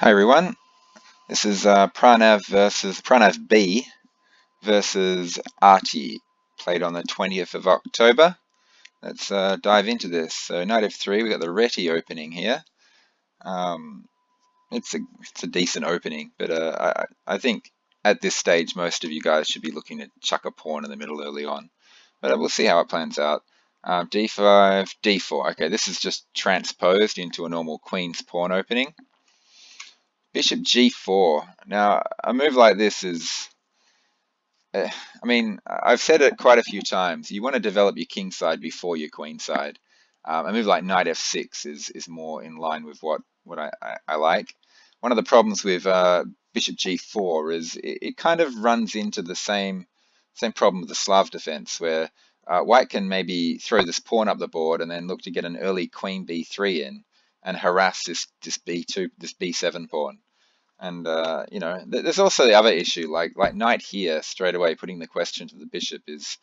Hi everyone, this is Pranav B versus Athi, played on the 20th of October. Let's dive into this. So knight f3, we've got the Reti opening here. Um, it's a decent opening, but I think at this stage most of you guys should be looking to chuck a pawn in the middle early on. But we'll see how it plans out. D5, D4. Okay, this is just transposed into a normal queen's pawn opening. Bishop G4. Now, a move like this is, I mean, I've said it quite a few times. You want to develop your king side before your queen side. A move like knight f6 is more in line with what I like. One of the problems with Bishop G4 is it kind of runs into the same problem with the Slav defense, where white can maybe throw this pawn up the board and then look to get an early queen b3 in and harass this b7 pawn. And there's also the other issue, like knight here straight away putting the question to the bishop is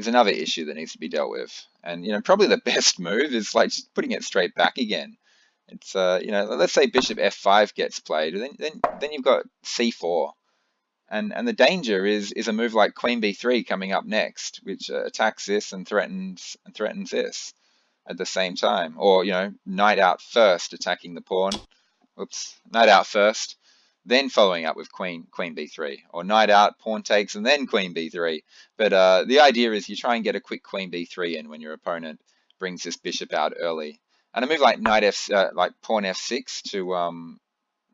another issue that needs to be dealt with. And probably the best move is like just putting it straight back again. It's let's say bishop f5 gets played, then you've got c4, and the danger is a move like queen b3 coming up next, which attacks this and threatens this at the same time. Or knight out first, attacking the pawn. Oops, knight out first, then following up with queen b3, or knight out, pawn takes, and then queen b3. But the idea is you try and get a quick queen b3 in when your opponent brings this bishop out early. And a move like like pawn f6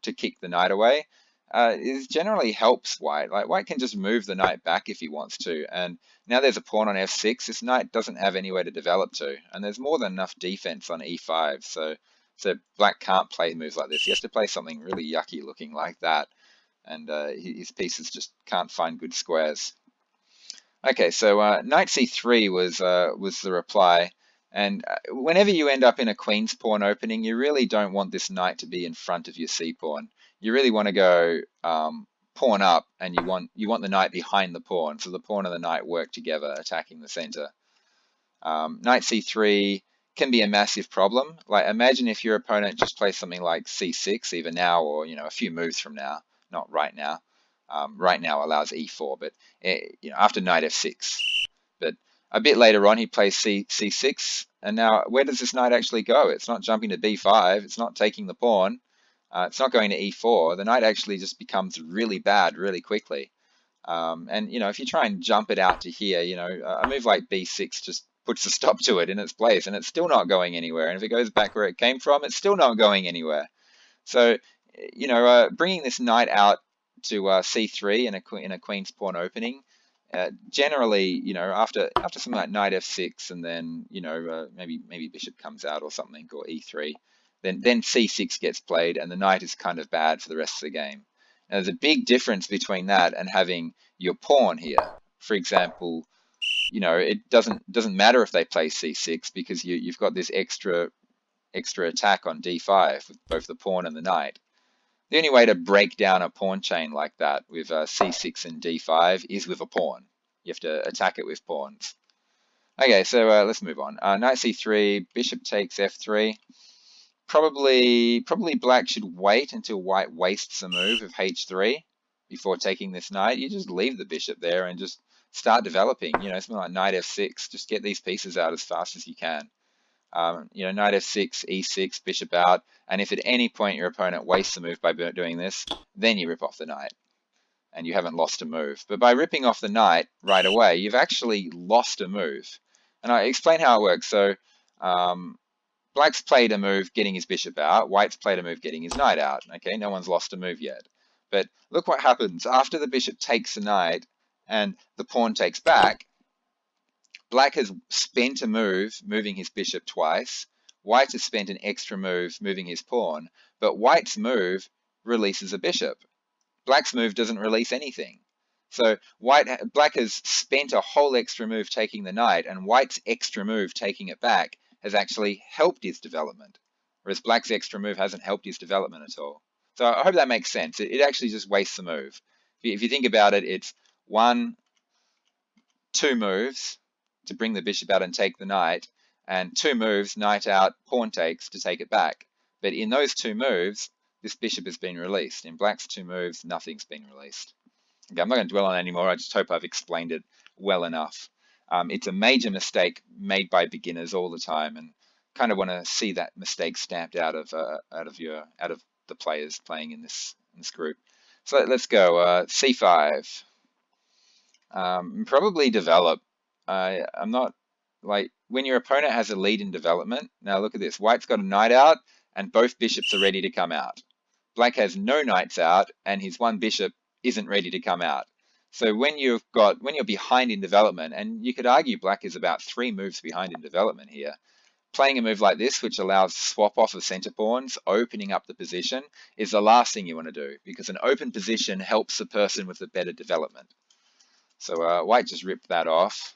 to kick the knight away is generally helps white. Like white can just move the knight back if he wants to, and now there's a pawn on f6. This knight doesn't have anywhere to develop to, and there's more than enough defense on e5. So black can't play moves like this. He has to play something really yucky looking like that, and his pieces just can't find good squares. Okay, so knight c3 was the reply, and whenever you end up in a queen's pawn opening, you really don't want this knight to be in front of your c pawn. You really want to go pawn up, and you want the knight behind the pawn, so the pawn and the knight work together, attacking the center. Knight c3 can be a massive problem. Like imagine if your opponent just plays something like c6, either now or a few moves from now, not right now. Right now allows e4, but after knight f6. But a bit later on he plays c6, and now where does this knight actually go? It's not jumping to b5. It's not taking the pawn. It's not going to e4. The knight actually just becomes really bad really quickly. And if you try and jump it out to here, a move like b6 just puts a stop to it in its place, and it's still not going anywhere. And if it goes back where it came from, it's still not going anywhere. So, bringing this knight out to c3 in a queen's pawn opening, generally, after something like knight f6, and then maybe bishop comes out or something, or e3, then c6 gets played, and the knight is kind of bad for the rest of the game. Now, there's a big difference between that and having your pawn here. For example, it doesn't matter if they play c6 because you've got this extra attack on d5 with both the pawn and the knight. The only way to break down a pawn chain like that with c6 and d5 is with a pawn. You have to attack it with pawns. Okay, so let's move on. Knight c3, bishop takes f3. Probably black should wait until white wastes a move of h3 before taking this knight. You just leave the bishop there and just start developing. Something like knight f6. Just get these pieces out as fast as you can. Knight f6, e6, bishop out. And if at any point your opponent wastes a move by doing this, then you rip off the knight, and you haven't lost a move. But by ripping off the knight right away, you've actually lost a move. And I explain how it works. So black's played a move getting his bishop out. White's played a move getting his knight out. Okay, no one's lost a move yet. But look what happens after the bishop takes the knight and the pawn takes back. Black has spent a move moving his bishop twice. White has spent an extra move moving his pawn. But white's move releases a bishop. Black's move doesn't release anything. So black has spent a whole extra move taking the knight, and white's extra move taking it back has actually helped his development, whereas black's extra move hasn't helped his development at all. So I hope that makes sense. It actually just wastes the move. If you think about it, it's 1, 2 moves to bring the bishop out and take the knight, and 2 moves, knight out, pawn takes, to take it back. But in those 2 moves, this bishop has been released. In black's 2 moves, nothing's been released. Okay, I'm not going to dwell on it anymore. I just hope I've explained it well enough. It's a major mistake made by beginners all the time, and kind of want to see that mistake stamped out of the players playing in this group. So let's go c5. Probably develop. I'm not like when your opponent has a lead in development. Now look at this. White's got a knight out, and both bishops are ready to come out. Black has no knights out, and his one bishop isn't ready to come out. So when you're behind in development, and you could argue black is about 3 moves behind in development here, playing a move like this, which allows swap off of center pawns, opening up the position, is the last thing you want to do, because an open position helps the person with the better development. So white just ripped that off.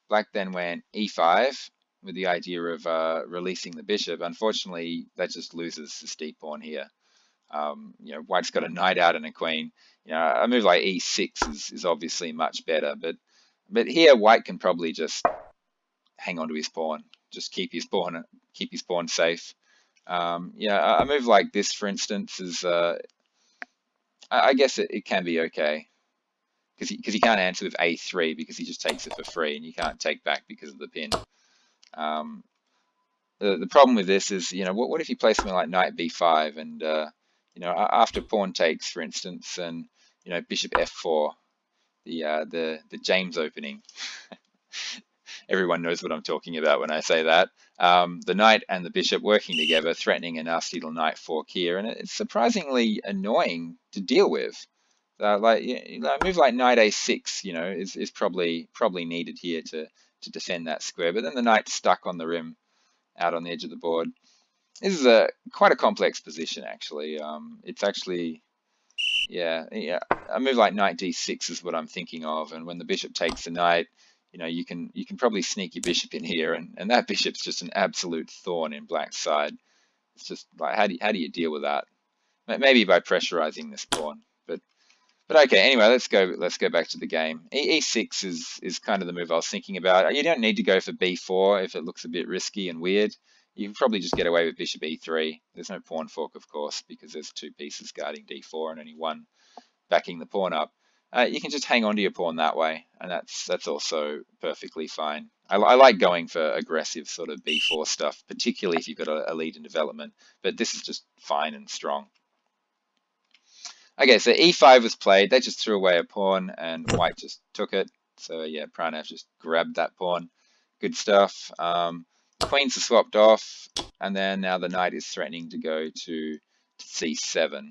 Black then went e5 with the idea of releasing the bishop. Unfortunately, that just loses the steep pawn here. White's got a knight out and a queen. A move like e6 is obviously much better, but here white can probably just hang on to his pawn, just keep his pawn safe. A move like this, for instance, is I guess it can be okay, because he can't answer with a3 because he just takes it for free, and you can't take back because of the pin. The problem with this is, what if you play something like knight b5 and after pawn takes, for instance, and bishop f4, the James opening. Everyone knows what I'm talking about when I say that. The knight and the bishop working together, threatening a nasty little knight fork here, and it's surprisingly annoying to deal with. A move like knight a6, is probably needed here to defend that square. But then the knight's stuck on the rim, out on the edge of the board. This is quite a complex position, actually. It's actually, a move like knight d6 is what I'm thinking of. And when the bishop takes the knight, you can probably sneak your bishop in here, and that bishop's just an absolute thorn in black's side. It's just like, how do you deal with that? Maybe by pressurizing this pawn. But okay, anyway, let's go back to the game. E6 is kind of the move I was thinking about. You don't need to go for b4 if it looks a bit risky and weird. You can probably just get away with bishop e3. There's no pawn fork, of course, because there's 2 pieces guarding d4 and only one backing the pawn up. You can just hang on to your pawn that way, and that's also perfectly fine. I like going for aggressive sort of b4 stuff, particularly if you've got a lead in development, but this is just fine and strong. Okay, so e5 was played. They just threw away a pawn, and white just took it. So yeah, Pranav just grabbed that pawn. Good stuff. Queens are swapped off, and then now the knight is threatening to go to c7.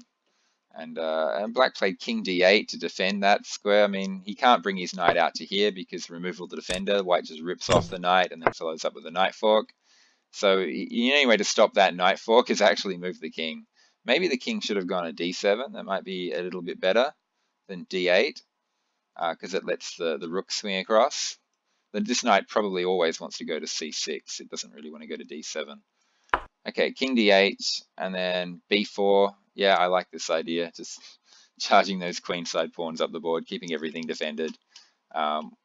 And black played king d8 to defend that square. I mean, he can't bring his knight out to here because removal of the defender. White just rips off the knight and then follows up with a knight fork. So the only way to stop that knight fork is actually move the king. Maybe the king should have gone to d7. That might be a little bit better than d8, because it lets the rook swing across. But this knight probably always wants to go to c6. It doesn't really want to go to d7. Okay, king d8, and then b4. Yeah, I like this idea. Just charging those queenside pawns up the board, keeping everything defended.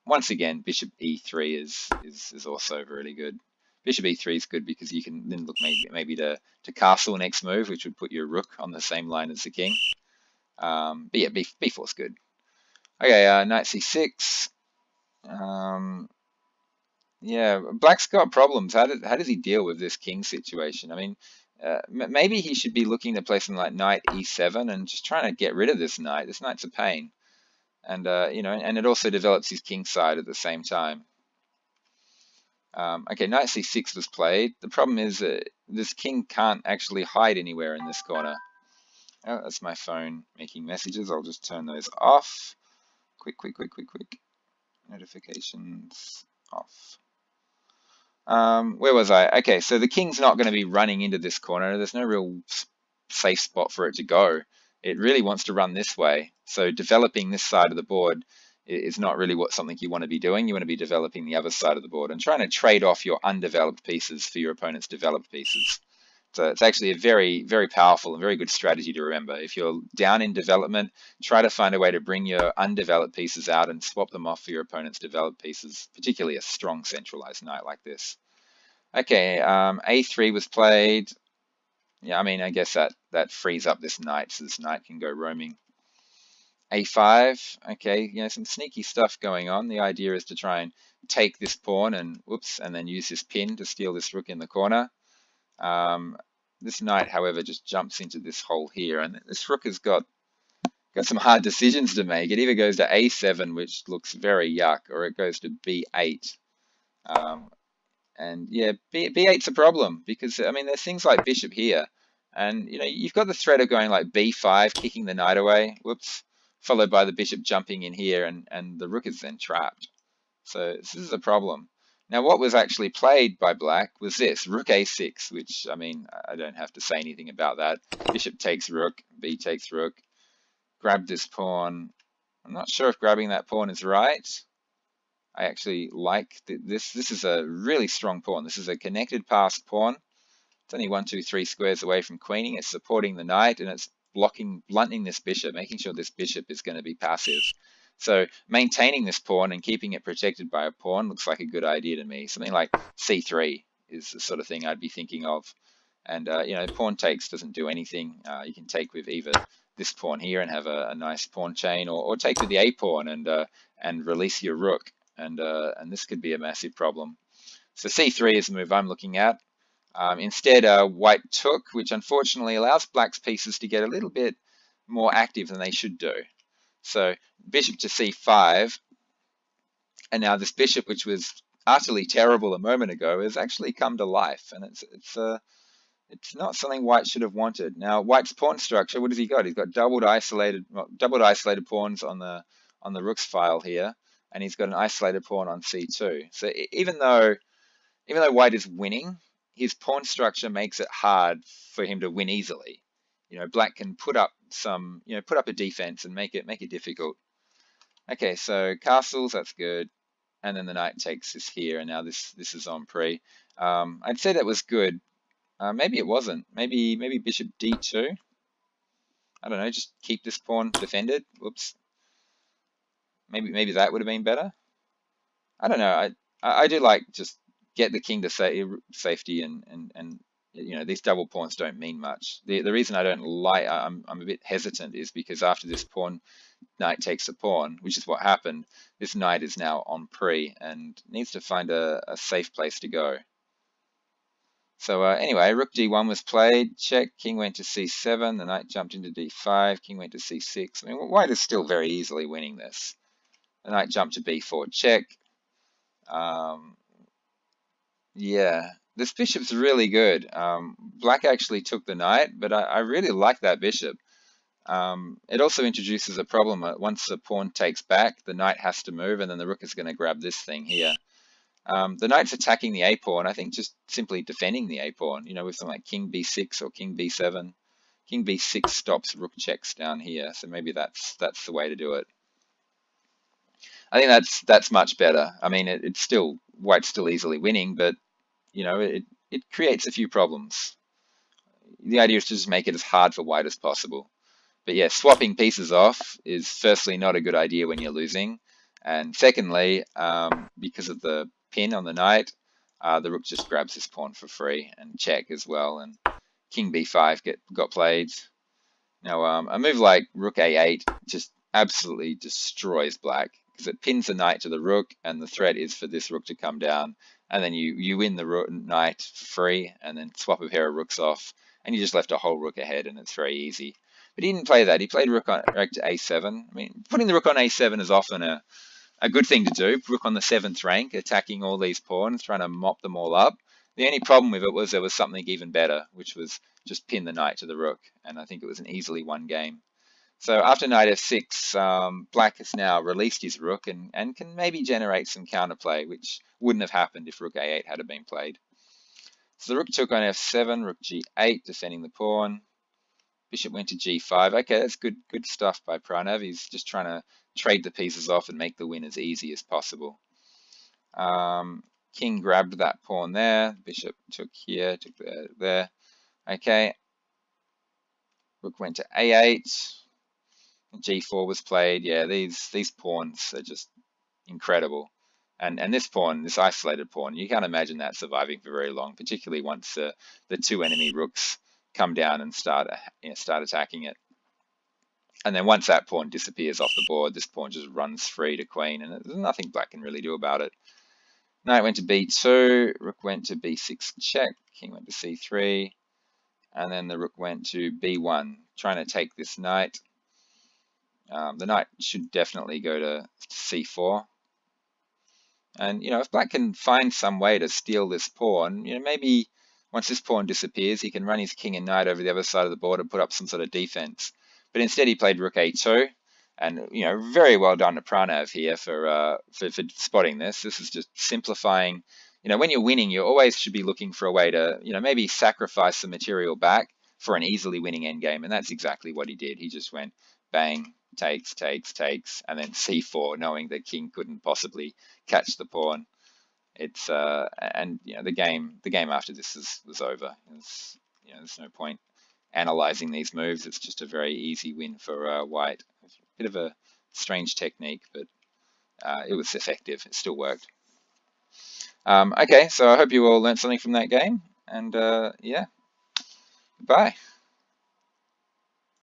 Once again, bishop e3 is also really good. Bishop e3 is good because you can then look maybe to castle next move, which would put your rook on the same line as the king. But yeah, b4 is good. Okay, knight c6. Yeah, black's got problems. How does he deal with this king situation? I mean, maybe he should be looking to play something like knight e7 and just trying to get rid of this knight. This knight's a pain, and and it also develops his king side at the same time. Okay, knight c6 was played. The problem is this king can't actually hide anywhere in this corner. Oh, that's my phone making messages. I'll just turn those off. Quick. Notifications off. Where was I? Okay, so the king's not going to be running into this corner. There's no real safe spot for it to go. It really wants to run this way. So developing this side of the board is not really something you want to be doing. You want to be developing the other side of the board and trying to trade off your undeveloped pieces for your opponent's developed pieces. So it's actually a very, very powerful and very good strategy to remember. If you're down in development, try to find a way to bring your undeveloped pieces out and swap them off for your opponent's developed pieces, particularly a strong centralized knight like this. Okay, a3 was played. Yeah, I mean, I guess that frees up this knight, so this knight can go roaming. A5, okay, you know, some sneaky stuff going on. The idea is to try and take this pawn and whoops, and then use this pin to steal this rook in the corner. This knight, however, just jumps into this hole here, and this rook has got some hard decisions to make. It either goes to A7, which looks very yuck, or it goes to B8. And yeah, B8's a problem because, I mean, there's things like bishop here. And, you know, you've got the threat of going like B5, kicking the knight away, whoops, followed by the bishop jumping in here, and the rook is then trapped. So this is a problem. Now, what was actually played by black was this, rook A6, which, I mean, I don't have to say anything about that. Bishop takes rook, B takes rook, grab this pawn. I'm not sure if grabbing that pawn is right. I actually like this. This is a really strong pawn. This is a connected passed pawn. It's only 1, 2, 3 squares away from queening. It's supporting the knight, and it's blunting this bishop, making sure this bishop is going to be passive. So maintaining this pawn and keeping it protected by a pawn looks like a good idea to me. Something like C3 is the sort of thing I'd be thinking of. And you know, pawn takes doesn't do anything. You can take with either this pawn here and have a nice pawn chain, or take with the A pawn and release your rook. And this could be a massive problem. So C3 is the move I'm looking at. Instead, white took, which unfortunately allows black's pieces to get a little bit more active than they should do. So bishop to C5, and now this bishop, which was utterly terrible a moment ago, has actually come to life, and it's not something white should have wanted. Now, white's pawn structure, what has he got? He's got doubled isolated pawns on the rook's file here, and he's got an isolated pawn on C2. So even though white is winning, his pawn structure makes it hard for him to win easily. You know, black can put up a defense and make it difficult. Okay, so castles, that's good. And then the knight takes this here, and now this is on pre. I'd say that was good. Maybe it wasn't. Maybe bishop D2. I don't know, just keep this pawn defended. Whoops. Maybe that would have been better. I don't know. I do like just get the king to safety, and you know, these double pawns don't mean much. The reason I don't like, I'm a bit hesitant, is because after this pawn knight takes a pawn, which is what happened, this knight is now on pre and needs to find a safe place to go. So anyway, rook d1 was played, check, king went to c7, the knight jumped into d5, king went to c6. I mean, white is still very easily winning this. The knight jumped to b4, check. Yeah, this bishop's really good. Black actually took the knight, but I really like that bishop. It also introduces a problem. Once the pawn takes back, the knight has to move, and then the rook is going to grab this thing here. The knight's attacking the a-pawn. I think just simply defending the a-pawn, you know, with something like king b6 or king b7. King b6 stops rook checks down here, so maybe that's the way to do it. I think that's much better. I mean, it's still, white's still easily winning, but you know, it creates a few problems. The idea is to just make it as hard for white as possible. But yeah, swapping pieces off is firstly not a good idea when you're losing, and secondly, because of the pin on the knight, the rook just grabs this pawn for free and check as well, and king b5 got played. Now a move like rook a8 just absolutely destroys black, because it pins the knight to the rook, and the threat is for this rook to come down, and then you win the knight for free, and then swap a pair of rooks off, and you just left a whole rook ahead, and it's very easy. But he didn't play that. He played rook to a7. I mean, putting the rook on a7 is often a good thing to do. Rook on the 7th rank, attacking all these pawns, trying to mop them all up. The only problem with it was there was something even better, which was just pin the knight to the rook, and I think it was an easily won game. So after knight f6, black has now released his rook and can maybe generate some counterplay, which wouldn't have happened if rook a8 had been played. So the rook took on f7, rook g8, defending the pawn. Bishop went to g5. Okay, that's good stuff by Pranav. He's just trying to trade the pieces off and make the win as easy as possible. King grabbed that pawn there. Bishop took here, took there. Okay. Rook went to a8. G4 was played. Yeah, these pawns are just incredible. And this pawn, this isolated pawn, you can't imagine that surviving for very long, particularly once the two enemy rooks come down and start attacking it. And then once that pawn disappears off the board, this pawn just runs free to queen, and there's nothing black can really do about it. Knight went to b2, rook went to b6 check, king went to c3, and then the rook went to b1, trying to take this knight. The knight should definitely go to c4. And, if black can find some way to steal this pawn, maybe once this pawn disappears, he can run his king and knight over the other side of the board and put up some sort of defense. But instead he played rook a2, and, very well done to Pranav here for spotting this. This is just simplifying. When you're winning, you always should be looking for a way to, maybe sacrifice some material back for an easily winning endgame, and that's exactly what he did. He just went bang, takes, and then c4, knowing the king couldn't possibly catch the pawn. It's the game after this was over. There's no point analyzing these moves. It's just a very easy win for white. It's a bit of a strange technique, but it was effective. It still worked. Okay, so I hope you all learned something from that game, and yeah, bye.